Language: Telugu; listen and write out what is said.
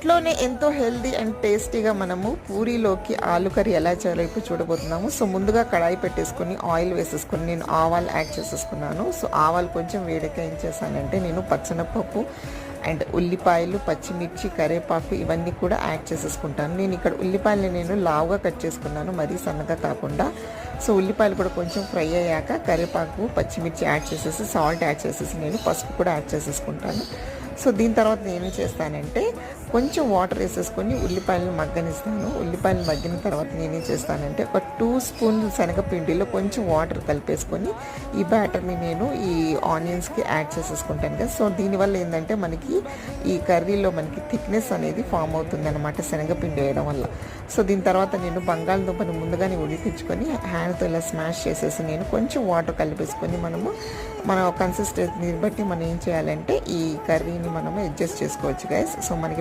ఇంట్లోనే ఎంతో హెల్దీ అండ్ టేస్టీగా మనము పూరీలోకి ఆలు కర్రీ ఎలా చేయాలో ఇప్పుడు చూడబోతున్నాము. సో ముందుగా కడాయి పెట్టేసుకొని ఆయిల్ వేసేసుకొని నేను ఆవాలు యాడ్ చేసేసుకున్నాను. సో ఆవాలు కొంచెం వేడిగా ఏం చేశానంటే నేను పచ్చనపప్పు అండ్ ఉల్లిపాయలు, పచ్చిమిర్చి, కరివేపాకు ఇవన్నీ కూడా యాడ్ చేసేసుకుంటాను. నేను ఇక్కడ ఉల్లిపాయలు నేను లావుగా కట్ చేసుకున్నాను, మరీ సన్నగా కాకుండా. సో ఉల్లిపాయలు కూడా కొంచెం ఫ్రై అయ్యాక కరివేపాకు, పచ్చిమిర్చి యాడ్ చేసేసి సాల్ట్ యాడ్ చేసేసి నేను పసుపు కూడా యాడ్ చేసేసుకుంటాను. సో దీని తర్వాత నేను చేస్తానంటే కొంచెం వాటర్ వేసేసుకొని ఉల్లిపాయలను మగ్గనిస్తాను. ఉల్లిపాయలు మగ్గిన తర్వాత నేనేం చేస్తానంటే ఒక 2 స్పూన్లు శనగపిండిలో కొంచెం వాటర్ కలిపేసుకొని ఈ బ్యాటర్ని నేను ఈ ఆనియన్స్కి యాడ్ చేసేసుకుంటాను కదా. సో దీనివల్ల ఏంటంటే మనకి ఈ కర్రీలో మనకి థిక్నెస్ అనేది ఫామ్ అవుతుంది అనమాట శనగపిండి వేయడం వల్ల. సో దీని తర్వాత నేను బంగాళదుంపని ముందుగానే ఉడికించుకొని హ్యాండ్తో ఇలా స్మాష్ చేసేసి నేను కొంచెం వాటర్ కలిపేసుకొని మన కన్సిస్టెన్సీని బట్టి మనం ఏం చేయాలంటే ఈ కర్రీని మనము అడ్జస్ట్ చేసుకోవచ్చు గైస్. సో మనకి